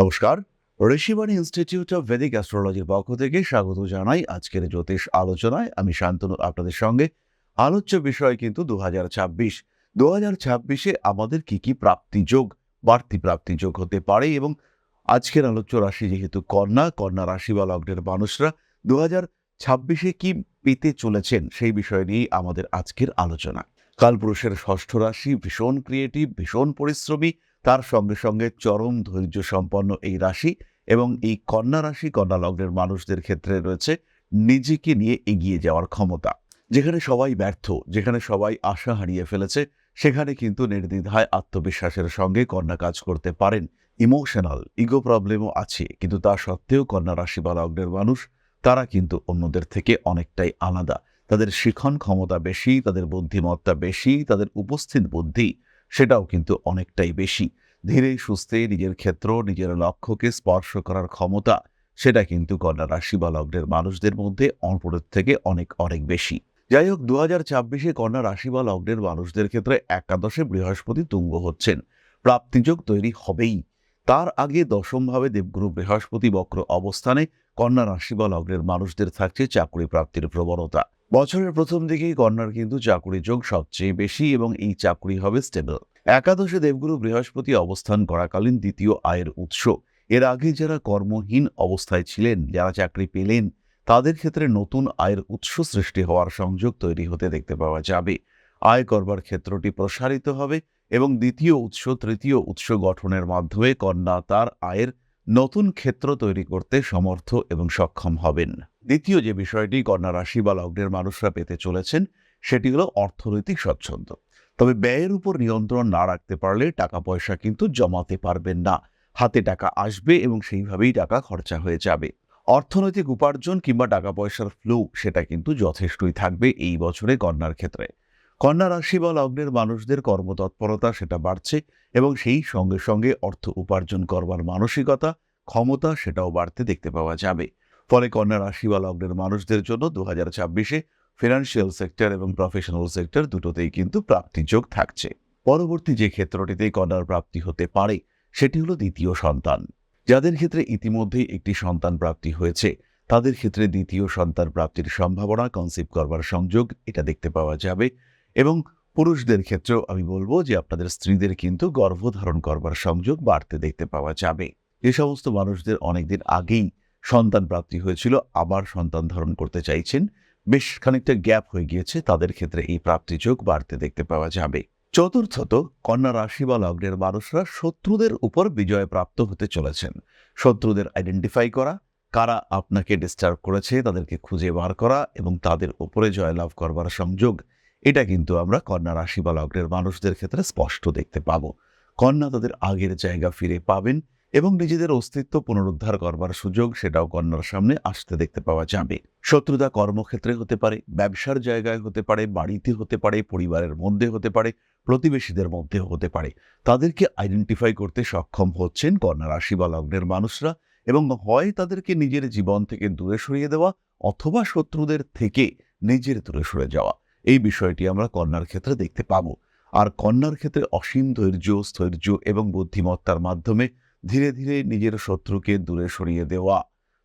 নমস্কার। Rishibani institute of Vedic অ্যাস্ট্রোলজির পক্ষ থেকে স্বাগত জানাই আজকের জ্যোতিষ আলোচনায়। আমি শান্তনু আপনাদের সঙ্গে। আলোচ্য বিষয় কিন্তু 2026 আমাদের কি কি প্রাপ্তিযোগ, বাড়তি প্রাপ্তিযোগ হতে পারে এবং আজকের আলোচ্য রাশি যেহেতু কন্যা রাশি বা লগ্নের মানুষরা 2026 কি পেতে চলেছেন সেই বিষয় নিয়েই আমাদের আজকের আলোচনা। কালপুরুষের ষষ্ঠ রাশি ভীষণ ক্রিয়েটিভ, ভীষণ পরিশ্রমী, তার সঙ্গে সঙ্গে চরম ধৈর্য সম্পন্ন এই রাশি এবং এই কন্যা রাশি কন্যা লগ্নের মানুষদের ক্ষেত্রে রয়েছে নিজেকে নিয়ে এগিয়ে যাওয়ার ক্ষমতা। যেখানে সবাই ব্যর্থ, যেখানে সবাই আশা হারিয়ে ফেলেছে, সেখানে কিন্তু নির্দ্বিধায় আত্মবিশ্বাসের সঙ্গে কন্যা কাজ করতে পারেন। ইমোশনাল ইগো প্রবলেমও আছে, কিন্তু তা সত্ত্বেও কন্যা রাশি বা লগ্নের মানুষ তারা কিন্তু অন্যদের থেকে অনেকটাই আলাদা। তাদের শিখন ক্ষমতা বেশি, তাদের বুদ্ধিমত্তা বেশি, তাদের উপস্থিত বুদ্ধি সেটাও কিন্তু অনেকটাই বেশি। ধীরে সুস্থে নিজের ক্ষেত্র, নিজের লক্ষ্যকে স্পর্শ করার ক্ষমতা সেটা কিন্তু কন্যা রাশি বা লগ্নের মানুষদের মধ্যে অপরের থেকে অনেক অনেক বেশি। যাই হোক, 2026 কন্যা রাশি বা লগ্নের মানুষদের ক্ষেত্রে একাদশে বৃহস্পতি তুঙ্গ হচ্ছেন, প্রাপ্তিযোগ তৈরি হবেই। তার আগে দশমভাবে দেবগুরু বৃহস্পতি বক্র অবস্থানে কন্যা রাশি বা লগ্নের মানুষদের থাকছে চাকরি প্রাপ্তির প্রবণতা। বছরের প্রথম দিকেই কন্যার কিন্তু চাকরি যোগ সবচেয়ে বেশি এবং এই চাকরি হবে স্টেবল। একাদশে দেবগুরু বৃহস্পতি অবস্থান করাকালীন দ্বিতীয় আয়ের উৎস। এর আগে যারা কর্মহীন অবস্থায় ছিলেন, যারা চাকরি পেলেন, তাদের ক্ষেত্রে নতুন আয়ের উৎস সৃষ্টি হওয়ার সংযোগ তৈরি হতে দেখতে পাওয়া যাবে। আয় করবার ক্ষেত্রটি প্রসারিত হবে এবং দ্বিতীয় উৎস, তৃতীয় উৎস গঠনের মাধ্যমে কন্যা তার আয়ের নতুন ক্ষেত্র তৈরি করতে সমর্থ এবং সক্ষম হবেন। দ্বিতীয় যে বিষয়টি কন্যা রাশি বা লগ্নের মানুষরা পেতে চলেছেন সেটি হলো অর্থনৈতিক স্বচ্ছন্দ। তবে ব্যয়ের উপর নিয়ন্ত্রণ না রাখতে পারলে টাকা পয়সা কিন্তু জমাতে পারবেন না। হাতে টাকা আসবে এবং সেইভাবেই টাকা খরচা হয়ে যাবে। অর্থনৈতিক উপার্জন কিংবা টাকা পয়সার ফ্লো সেটা কিন্তু যথেষ্টই থাকবে এই বছরে কন্যার ক্ষেত্রে। কন্যা রাশি বা লগ্নের মানুষদের কর্মতৎপরতা সেটা বাড়ছে এবং সেই সঙ্গে সঙ্গে অর্থ উপার্জন করবার মানসিকতা, ক্ষমতা সেটাও বাড়তে দেখতে পাওয়া যাবে। ফলে কন্যা রাশি বা লগ্নের মানুষদের জন্য 2026 ফিনান্সিয়াল সেক্টর এবং প্রফেশনাল সেক্টর দুটোতেই কিন্তু প্রাপ্তিযোগ থাকছে। পরবর্তী যে ক্ষেত্রটিতে কন্যার প্রাপ্তি হতে পারে সেটি হলো দ্বিতীয় সন্তান। যাদের ক্ষেত্রে ইতিমধ্যেই একটি সন্তান প্রাপ্তি হয়েছে তাদের ক্ষেত্রে দ্বিতীয় সন্তান প্রাপ্তির সম্ভাবনা, কনসিভ করবার সংযোগ এটা দেখতে পাওয়া যাবে। এবং পুরুষদের ক্ষেত্রেও আমি বলবো যে আপনাদের স্ত্রীদের কিন্তু গর্ভধারণ করবার সংযোগ বাড়তে দেখতে পাওয়া যাবে। যে সমস্ত মানুষদের অনেকদিন আগেই সন্তান প্রাপ্তি হয়েছিল, আবার সন্তান ধারণ করতে চাইছেন, বেশ খানিকটা গ্যাপ হয়ে গিয়েছে, তাদের ক্ষেত্রে এই প্রাপ্তিযোগ বাড়তে দেখতে পাওয়া যাবে। চতুর্থত, কন্যা রাশি বা লগ্নের মানুষরা শত্রুদের উপর বিজয় প্রাপ্ত হতে চলেছেন। শত্রুদের আইডেন্টিফাই করা, কারা আপনাকে ডিস্টার্ব করেছে তাদেরকে খুঁজে বার করা এবং তাদের উপরে জয়লাভ করবার সংযোগ এটা কিন্তু আমরা কন্যা রাশি বা লগ্নের মানুষদের ক্ষেত্রে স্পষ্ট দেখতে পাবো। কন্যা তাদের আগের জায়গা ফিরে পাবেন এবং নিজেদের অস্তিত্ব পুনরুদ্ধার করবার সুযোগ সেটাও কন্যার সামনে আসতে দেখতে পাওয়া যাবে। শত্রুতা কর্মক্ষেত্রে হতে পারে, ব্যবসার জায়গায় হতে পারে, বাড়িতে হতে পারে, পরিবারের মধ্যে হতে পারে, প্রতিবেশীদের মধ্যেও হতে পারে। তাদেরকে আইডেন্টিফাই করতে সক্ষম হচ্ছেন কন্যা রাশি বা লগ্নের মানুষরা এবং হয় তাদেরকে নিজের জীবন থেকে দূরে সরিয়ে দেওয়া অথবা শত্রুদের থেকে নিজের দূরে সরে যাওয়া, এই বিষয়টি আমরা কন্যার ক্ষেত্রে দেখতে পাবো। আর কন্যার ক্ষেত্রে অসীম ধৈর্য, স্থৈর্য এবং বুদ্ধিমত্তার মাধ্যমে ধীরে ধীরে নিজের শত্রুকে দূরে সরিয়ে দেওয়া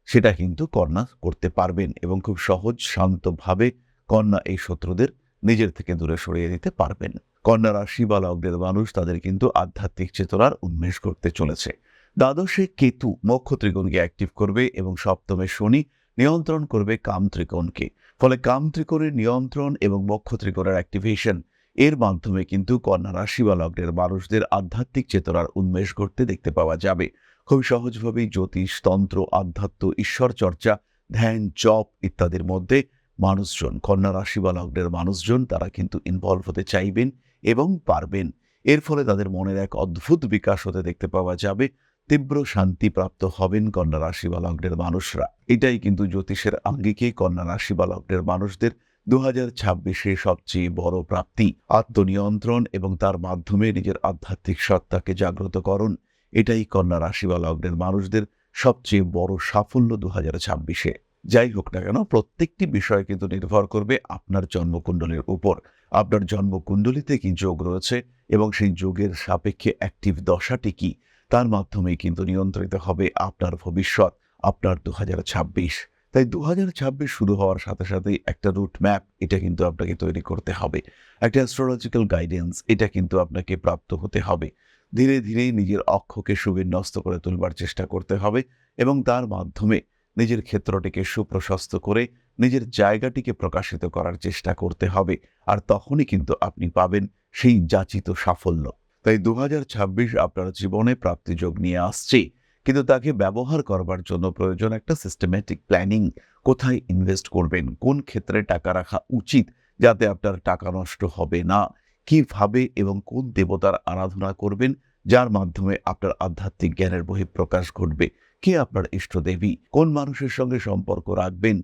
সেটা কিন্তু কন্যা করতে পারবেন এবং খুব সহজ শান্তভাবে কন্যা এই শত্রুদের নিজের থেকে দূরে সরিয়ে দিতে পারবেন। কন্যা রাশি বা লগ্নের মানুষ তাদের কিন্তু আধ্যাত্মিক চেতনার উন্মেষ করতে চলেছে। দ্বাদশে কেতু মোক্ষ ত্রিকোণকে অ্যাক্টিভ করবে এবং সপ্তমে শনি নিয়ন্ত্রণ করবে কাম ত্রিকোণকে। ফলে কাম ত্রিকোণের নিয়ন্ত্রণ এবং মোক্ষ ত্রিকোণের অ্যাক্টিভেশন এর মাধ্যমে কিন্তু কন্যা রাশি বা লগ্নের মানুষদের আধ্যাত্মিক চেতনার উন্মেষ করতে দেখতে পাওয়া যাবে। খুব সহজভাবেই জ্যোতিষ, তন্ত্র, আধ্যাত্ম, ঈশ্বর চর্চা, ধ্যান, জপ ইত্যাদির মধ্যে মানুষজন, কন্যা রাশি বা লগ্নের মানুষজন তারা কিন্তু ইনভলভ হতে চাইবেন এবং পারবেন। এর ফলে তাদের মনের এক অদ্ভুত বিকাশ হতে দেখতে পাওয়া যাবে। তীব্র শান্তি প্রাপ্ত হবেন কন্যা রাশি বা লগ্নের মানুষরা। এটাই কিন্তু জ্যোতিষের আঙ্গিকে কন্যা রাশি বা লগ্নের মানুষদের 2026 সবচেয়ে বড় প্রাপ্তি। আত্মনিয়ন্ত্রণ এবং তার মাধ্যমে নিজের আধ্যাত্মিক সত্তাকে জাগ্রতকরণ এটাই কন্যা রাশি বা লগ্নের মানুষদের সবচেয়ে বড় সাফল্য 2026। যাই হোক না কেন, প্রত্যেকটি বিষয় কিন্তু নির্ভর করবে আপনার জন্মকুণ্ডলীর উপর। আপনার জন্মকুণ্ডলিতে কি যোগ রয়েছে এবং সেই যোগের সাপেক্ষে অ্যাক্টিভ দশাটি কি, তার মাধ্যমেই কিন্তু নিয়ন্ত্রিত হবে আপনার ভবিষ্যৎ, আপনার 2026। তাই 2026 শুরু হওয়ার সাথে সাথেই একটা রুট ম্যাপ এটা কিন্তু আপনাকে তৈরি করতে হবে। একটা অ্যাস্ট্রোলজিক্যাল গাইডেন্স এটা কিন্তু আপনাকে প্রাপ্ত হতে হবে। ধীরে ধীরে নিজের অক্ষকে সুবিন্যস্ত করে তুলবার চেষ্টা করতে হবে এবং তার মাধ্যমে নিজের ক্ষেত্রটিকে সুপ্রশস্ত করে নিজের জায়গাটিকে প্রকাশিত করার চেষ্টা করতে হবে। আর তখনই কিন্তু আপনি পাবেন সেই যাচিত সাফল্য। তাই 2026 আপনার জীবনে প্রাপ্তিযোগ নিয়ে আসছে, কিন্তু তাকে ব্যবহার করবার জন্য প্রয়োজন একটা সিস্টেম্যাটিক প্ল্যানিং। কোথায় ইনভেস্ট করবেন, কোন ক্ষেত্রে টাকা রাখা উচিত যাতে আপনার টাকা নষ্ট হবে না, কিভাবে এবং কোন দেবতার আরাধনা করবেন যার মাধ্যমে আপনার আধ্যাত্মিক জ্ঞানের বহিঃপ্রকাশ ঘটবে, কে আপনার ইষ্টদেবী, কোন মানুষের সঙ্গে সম্পর্ক রাখবেন।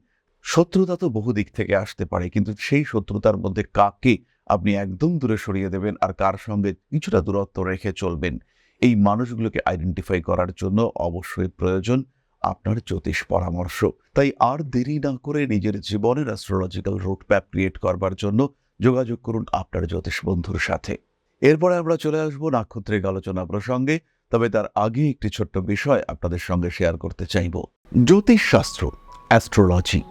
শত্রুতা তো বহু দিক থেকে আসতে পারে, কিন্তু সেই শত্রুতার মধ্যে কাকে আপনি একদম দূরে সরিয়ে দেবেন আর কার সঙ্গে কিছুটা দূরত্ব রেখে চলবেন, এই মানুষগুলোকে আইডেন্টিফাই করার জন্য অবশ্যই প্রয়োজন আপনার জ্যোতিষ পরামর্শ। তাই আর দেরি না করে নিজের জীবনের অ্যাস্ট্রোলজিক্যাল রুট ম্যাপ ক্রিয়েট করবার জন্য যোগাযোগ করুন আপনার জ্যোতিষ বন্ধুর সাথে। এরপরে আমরা চলে আসবো নাক্ষত্রিক আলোচনা প্রসঙ্গে, তবে তার আগে একটি ছোট্ট বিষয় আপনাদের সঙ্গে শেয়ার করতে চাইব। জ্যোতিষশাস্ত্র, অ্যাস্ট্রোলজি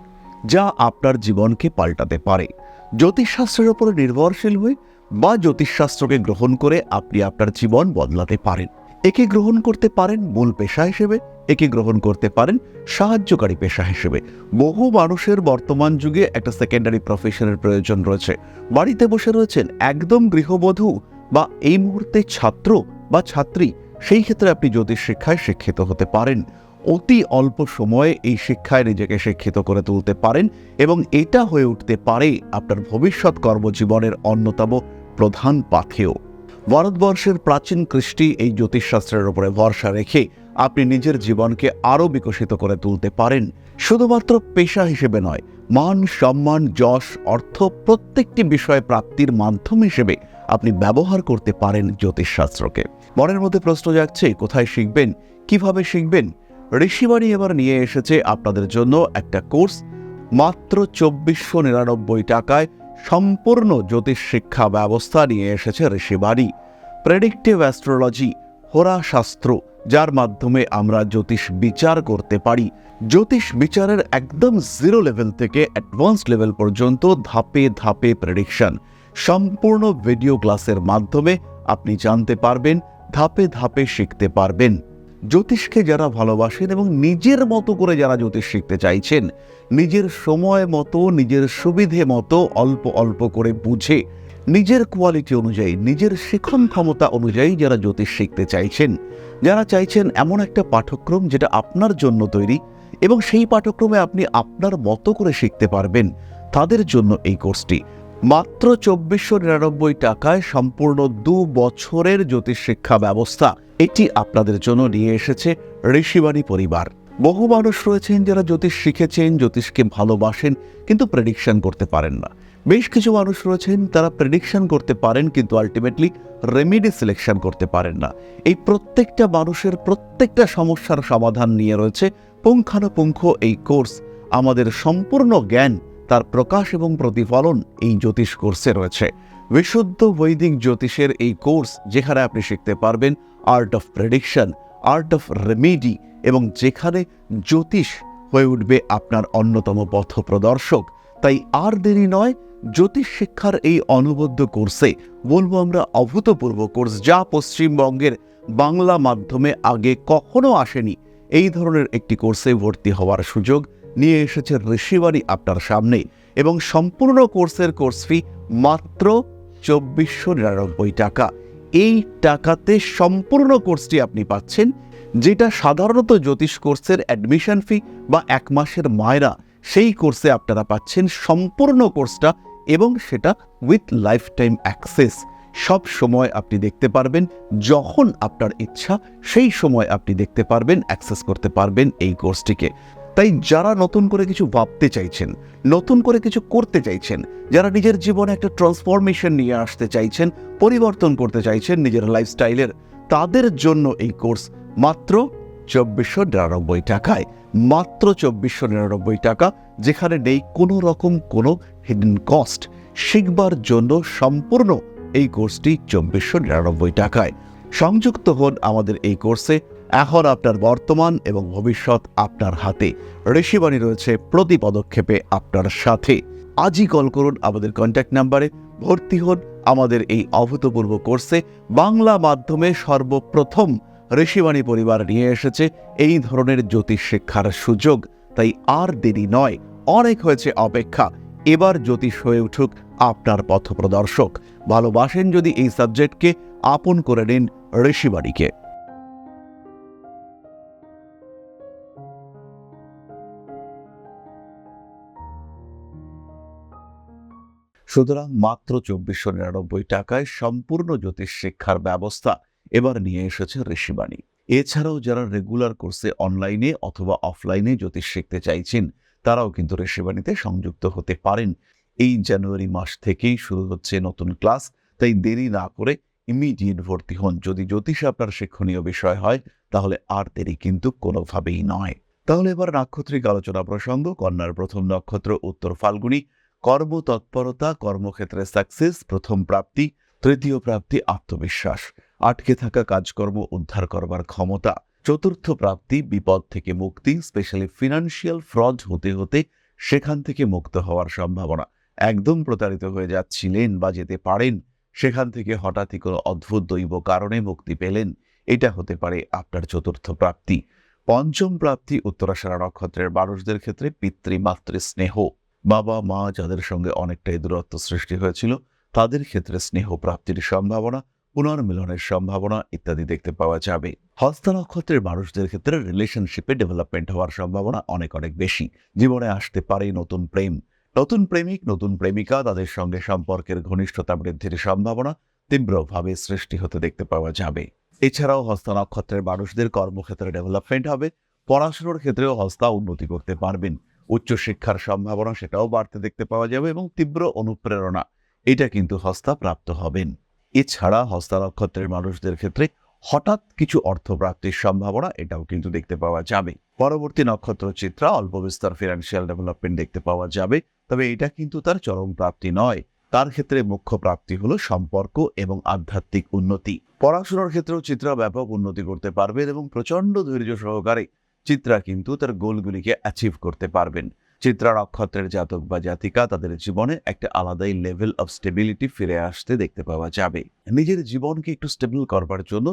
যা আপনার জীবনকে পাল্টাতে পারে। জ্যোতিষশাস্ত্রের উপরে নির্ভরশীল হয়ে বা জ্যোতিষশাস্ত্রকে গ্রহণ করে আপনি আপনার জীবন বদলাতে পারেন। একে গ্রহণ করতে পারেন মূল পেশা হিসেবে, একে গ্রহণ করতে পারেন সাহায্যকারী পেশা হিসেবে। বহু মানুষের বর্তমান যুগে একটা সেকেন্ডারি প্রফেশনের প্রয়োজন রয়েছে। বাড়িতে বসে রয়েছেন একদম গৃহবধূ বা এই মুহূর্তে ছাত্র বা ছাত্রী, সেই ক্ষেত্রে আপনি জ্যোতিষ শিক্ষায় শিক্ষিত হতে পারেন। অতি অল্প সময়ে এই শিক্ষায় নিজেকে শিক্ষিত করে তুলতে পারেন এবং এটা হয়ে উঠতে পারে আপনার ভবিষ্যৎ কর্মজীবনের অন্যতম প্রধান পাথেয়। ভারতবর্ষের প্রাচীন কৃষ্টি এই জ্যোতিষশাস্ত্রের উপরে ভরসা রেখে আপনি নিজের জীবনকে আরও বিকশিত করে তুলতে পারেন। শুধুমাত্র পেশা হিসেবে নয়, মান সম্মান যশ অর্থ প্রত্যেকটি বিষয় প্রাপ্তির মাধ্যম হিসেবে আপনি ব্যবহার করতে পারেন জ্যোতিষশাস্ত্রকে। মনের মধ্যে প্রশ্ন জাগছে, কোথায় শিখবেন, কিভাবে শিখবেন? ঋষিবাণী এবার নিয়ে এসেছে আপনাদের জন্য একটা কোর্স। মাত্র 2499 টাকায় সম্পূর্ণ জ্যোতিষ শিক্ষা ব্যবস্থা নিয়ে এসেছে ঋষিবাণী। প্রেডিক্টিভ অ্যাস্ট্রোলজি, হোরাশাস্ত্র, যার মাধ্যমে আমরা জ্যোতিষ বিচার করতে পারি। জ্যোতিষ বিচারের একদম জিরো লেভেল থেকে অ্যাডভান্স লেভেল পর্যন্ত ধাপে ধাপে প্রেডিকশন। সম্পূর্ণ ভিডিও ক্লাসের মাধ্যমে আপনি জানতে পারবেন, ধাপে ধাপে শিখতে পারবেন। জ্যোতিষকে যারা ভালোবাসেন এবং নিজের মতো করে যারা জ্যোতিষ শিখতে চাইছেন, নিজের সময় মতো নিজের সুবিধে মতো অল্প অল্প করে বুঝে নিজের কোয়ালিটি অনুযায়ী নিজের শিখন ক্ষমতা অনুযায়ী যারা জ্যোতিষ শিখতে চাইছেন, যারা চাইছেন এমন একটা পাঠ্যক্রম যেটা আপনার জন্য তৈরি এবং সেই পাঠ্যক্রমে আপনি আপনার মতো করে শিখতে পারবেন, তাদের জন্য এই কোর্সটি। মাত্র 2499 টাকায় সম্পূর্ণ 2 বছরের জ্যোতিষ শিক্ষা ব্যবস্থা এটি আপনাদের জন্য নিয়ে এসেছে ঋষিবাণী পরিবার। বহু মানুষ রয়েছেন যারা জ্যোতিষ শিখেছেন, জ্যোতিষকে ভালোবাসেন, কিন্তু প্রেডিকশন করতে পারেন না। বেশ কিছু মানুষ রয়েছেন তারা প্রেডিকশন করতে পারেন কিন্তু আলটিমেটলি রেমেডি সিলেকশন করতে পারেন না। এই প্রত্যেকটা মানুষের প্রত্যেকটা সমস্যার সমাধান নিয়ে রয়েছে পুঙ্খানুপুঙ্খ এই কোর্স। আমাদের সম্পূর্ণ জ্ঞান, তার প্রকাশ এবং প্রতিফলন এই জ্যোতিষ কোর্সে রয়েছে। বিশুদ্ধ বৈদিক জ্যোতিষের এই কোর্স, যেখানে আপনি শিখতে পারবেন art of prediction, art of remedy, এবং যেখানে জ্যোতিষ হয়ে উঠবে আপনার অন্যতম পথ প্রদর্শক। তাই আর দেরি নয়, জ্যোতিষ শিক্ষার এই অনবদ্য কোর্সে, বলবো আমরা অভূতপূর্ব কোর্স, যা পশ্চিমবঙ্গের বাংলা মাধ্যমে আগে কখনো আসেনি, এই ধরনের একটি কোর্সে ভর্তি হওয়ার সুযোগ নিয়ে এসেছে ঋষিবাণী আপনার সামনে। এবং সম্পূর্ণ কোর্সের কোর্স ফি মাত্র 2499 টাকা। এই টাকাতে সম্পূর্ণ কোর্সটি আপনি পাচ্ছেন, যেটা সাধারণত জ্যোতিষ কোর্সের অ্যাডমিশন ফি বা 1 মাসের মায়রা, সেই কোর্সে আপনারা পাচ্ছেন সম্পূর্ণ কোর্সটা, এবং সেটা উইথ লাইফ টাইম অ্যাক্সেস। সব সময় আপনি দেখতে পারবেন, যখন আপনার ইচ্ছা সেই সময় আপনি দেখতে পারবেন, অ্যাক্সেস করতে পারবেন এই কোর্সটিকে। তাই যারা নতুন করে কিছু ভাবতে চাইছেন, নতুন করে কিছু করতে চাইছেন, যারা নিজের জীবনে একটা ট্রান্সফরমেশন নিয়ে আসতে চাইছেন, পরিবর্তন করতে চাইছেন নিজের লাইফস্টাইলের, তাদের জন্য এই কোর্স মাত্র 2499 টাকায়। মাত্র 2499 টাকা, যেখানে নেই কোনো রকম কোনো হিডেন কস্ট। শিখবার জন্য সম্পূর্ণ এই কোর্সটি 2499 টাকায়। সংযুক্ত হন আমাদের এই কোর্সে। এখন আপনার বর্তমান এবং ভবিষ্যৎ আপনার হাতে। ঋষিবাণী রয়েছে প্রতি পদক্ষেপে আপনার সাথে। আজই কল করুন আমাদের কন্ট্যাক্ট নাম্বারে, ভর্তি হন আমাদের এই অভূতপূর্ব কোর্সে। বাংলা মাধ্যমে সর্বপ্রথম ঋষিবাণী পরিবার নিয়ে এসেছে এই ধরনের জ্যোতিষ শিক্ষার সুযোগ। তাই আর দেরি নয়, অনেক হয়েছে অপেক্ষা। এবার জ্যোতিষ হয়ে উঠুক আপনার পথপ্রদর্শক। ভালোবাসেন যদি এই সাবজেক্টকে, আপন করে নিন ঋষিবাণীকে। সুতরাং মাত্র 2499 টাকায় সম্পূর্ণ জ্যোতিষ শিক্ষার ব্যবস্থা এবার নিয়ে এসেছে ঋষিবাণী। এছাড়াও যারা রেগুলার কোর্সে অনলাইনে অথবা অফলাইনে জ্যোতিষ শিখতে চাইছেন, তারাও কিন্তু ঋষিবাণীতে সংযুক্ত হতে পারেন। এই জানুয়ারি মাস থেকেই শুরু হচ্ছে নতুন ক্লাস, তাই দেরি না করে ইমিডিয়েট ভর্তি হন। যদি জ্যোতিষ আপনার শিক্ষণীয় বিষয় হয়, তাহলে আর দেরি কিন্তু কোনোভাবেই নয়। তাহলে এবার নাক্ষত্রিক আলোচনা প্রসঙ্গ। কন্যার প্রথম নক্ষত্র উত্তর ফাল্গুনী। কর্মতৎপরতা, কর্মক্ষেত্রে সাকসেস, প্রথম প্রাপ্তি, তৃতীয় প্রাপ্তি আত্মবিশ্বাস, আটকে থাকা কাজকর্ম উদ্ধার করবার ক্ষমতা, চতুর্থ প্রাপ্তি বিপদ থেকে মুক্তি, স্পেশালি ফিনান্সিয়াল ফ্রড হতে হতে সেখান থেকে মুক্ত হওয়ার সম্ভাবনা। একদম প্রতারিত হয়ে যাচ্ছিলেন বা যেতে পারেন, সেখান থেকে হঠাৎই কোনো অদ্ভুত দৈব কারণে মুক্তি পেলেন, এটা হতে পারে আপনার চতুর্থ প্রাপ্তি। পঞ্চম প্রাপ্তি উত্তরাষাঢ়া নক্ষত্রের মানুষদের ক্ষেত্রে পিতৃমাতৃ স্নেহ, বাবা মা যাদের সঙ্গে অনেকটাই দূরত্ব সৃষ্টি হয়েছিল, তাদের ক্ষেত্রে স্নেহ প্রাপ্তির সম্ভাবনা, পুনর্মিলনের সম্ভাবনা ইত্যাদি দেখতে পাওয়া যাবে। হস্তা নক্ষত্রের মানুষদের ক্ষেত্রে রিলেশনশিপে ডেভেলপমেন্ট হওয়ার সম্ভাবনা অনেক অনেক বেশি। জীবনে আসতে পারে নতুন প্রেম, নতুন প্রেমিক, নতুন প্রেমিকা, তাদের সঙ্গে সম্পর্কের ঘনিষ্ঠতা বৃদ্ধির সম্ভাবনা তীব্রভাবে সৃষ্টি হতে দেখতে পাওয়া যাবে। এছাড়াও হস্তা নক্ষত্রের মানুষদের কর্মক্ষেত্রে ডেভেলপমেন্ট হবে। পড়াশোনার ক্ষেত্রেও হস্তা উন্নতি করতে পারবেন। উচ্চশিক্ষার সম্ভাবনা সেটাও বাড়তে দেখতে পাওয়া যাবে এবং তীব্র অনুপ্রেরণা এটা কিন্তু হস্তা প্রাপ্ত হবেন। এছাড়া হস্তা নক্ষত্রের মানুষদের ক্ষেত্রে হঠাৎ কিছু অর্থপ্রাপ্তির সম্ভাবনা এটাও কিন্তু দেখতে পাওয়া যাবে। পরবর্তী নক্ষত্র চিত্রা, অল্প বিস্তর ফিনান্সিয়াল ডেভেলপমেন্ট দেখতে পাওয়া যাবে, তবে এটা কিন্তু তার চরম প্রাপ্তি নয়। তার ক্ষেত্রে মুখ্য প্রাপ্তি হলো সম্পর্ক এবং আধ্যাত্মিক উন্নতি। পড়াশোনার ক্ষেত্রেও চিত্রা ব্যাপক উন্নতি করতে পারবেন এবং প্রচন্ড ধৈর্য সহকারে চিত্রা কিন্তু তার গোলগুলিকে অ্যাচিভ করতে পারবেন। চিত্রা নক্ষত্রের জাতক বা জাতিকা, তাদের জীবনে একটা আলাদাই লেভেল অফ স্টেবিলিটি ফিরে আসতে দেখতে পাওয়া যাবে। নিজের জীবনকে একটু স্টেবল করবার জন্য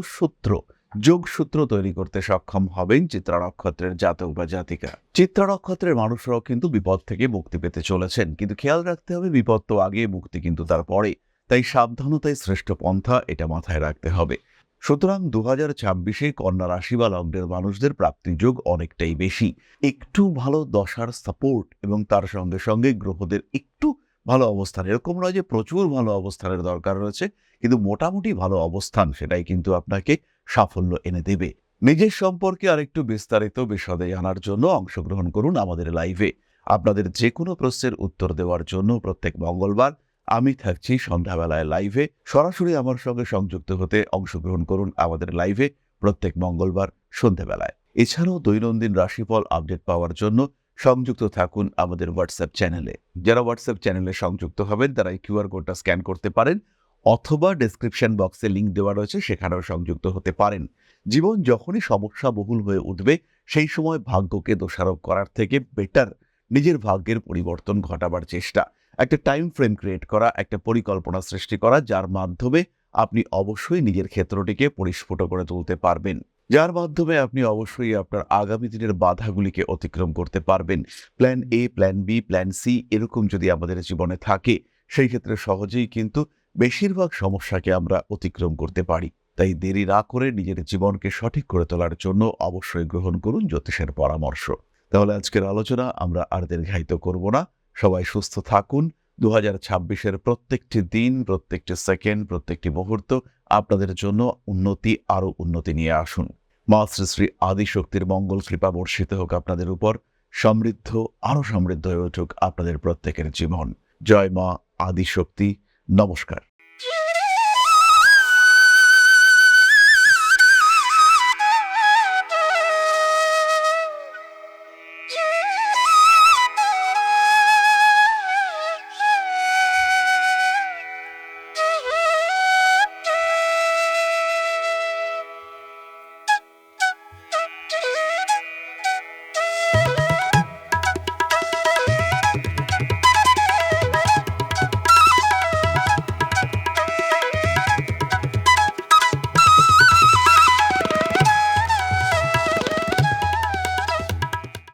যোগসূত্র তৈরি করতে সক্ষম হবেন চিত্রা নক্ষত্রের জাতক বা জাতিকা। চিত্রা নক্ষত্রের মানুষরাও কিন্তু বিপদ থেকে মুক্তি পেতে চলেছেন, কিন্তু খেয়াল রাখতে হবে বিপদ তো আগে, মুক্তি কিন্তু তারপরে। তাই সাবধানতাই শ্রেষ্ঠ পন্থা, এটা মাথায় রাখতে হবে। সুতরাং 2026-এ কন্যা রাশি বা লগ্নের মানুষদের প্রাপ্তিযোগ অনেকটাই বেশি। একটু ভালো দশার সাপোর্ট এবং তার সঙ্গে সঙ্গে গ্রহদের একটু ভালো অবস্থান, এরকম নয় যে প্রচুর ভালো অবস্থানের দরকার রয়েছে, কিন্তু মোটামুটি ভালো অবস্থান সেটাই কিন্তু আপনাকে সাফল্য এনে দেবে। নিজের সম্পর্কে আরেকটু বিস্তারিত বিশদে জানার জন্য অংশগ্রহণ করুন আমাদের লাইভে। আপনাদের যে কোনো প্রশ্নের উত্তর দেওয়ার জন্য প্রত্যেক মঙ্গলবার আমি থাকছি সন্ধ্যাবেলায় লাইভে। সরাসরি আমার সঙ্গে সংযুক্ত হতে অংশগ্রহণ করুন আমাদের লাইভে প্রত্যেক মঙ্গলবার সন্ধ্যাবেলায়। এছাড়াও দৈনন্দিন রাশিফল আপডেট পাওয়ার জন্য সংযুক্ত থাকুন আমাদের হোয়াটসঅ্যাপ চ্যানেলে। যারা হোয়াটসঅ্যাপ চ্যানেলে সংযুক্ত হবেন তারা এই কিউআর কোডটা স্ক্যান করতে পারেন, অথবা ডেসক্রিপশন বক্সে লিঙ্ক দেওয়া রয়েছে, সেখানেও সংযুক্ত হতে পারেন। জীবন যখনই সমস্যা বহুল হয়ে উঠবে, সেই সময় ভাগ্যকে দোষারোপ করার থেকে বেটার নিজের ভাগ্যের পরিবর্তন ঘটাবার চেষ্টা, একটা টাইম ফ্রেম ক্রিয়েট করা, একটা পরিকল্পনা সৃষ্টি করা, যার মাধ্যমে আপনি অবশ্যই নিজের ক্ষেত্রটিকে পরিস্ফুট করে তুলতে পারবেন, যার মাধ্যমে আপনি অবশ্যই আপনার আগামী দিনের বাধাগুলিকে অতিক্রম করতে পারবেন। Plan A, plan B, plan C এরকম যদি আমাদের জীবনে থাকে, সেই ক্ষেত্রে সহজেই কিন্তু বেশিরভাগ সমস্যাকে আমরা অতিক্রম করতে পারি। তাই দেরি না করে নিজের জীবনকে সঠিক করে তোলার জন্য অবশ্যই গ্রহণ করুন জ্যোতিষের পরামর্শ। তাহলে আজকের আলোচনা আমরা আর দীর্ঘায়িত করব না। সবাই সুস্থ থাকুন। 2026-এর প্রত্যেকটি দিন, প্রত্যেকটি সেকেন্ড, প্রত্যেকটি মুহূর্ত আপনাদের জন্য আরো উন্নতি নিয়ে আসুন। মা শ্রী শ্রী আদিশক্তির মঙ্গল কৃপা বর্ষিত হোক আপনাদের উপর। আরো সমৃদ্ধ হয়ে উঠুক আপনাদের প্রত্যেকের জীবন। জয় মা আদিশক্তি। নমস্কার।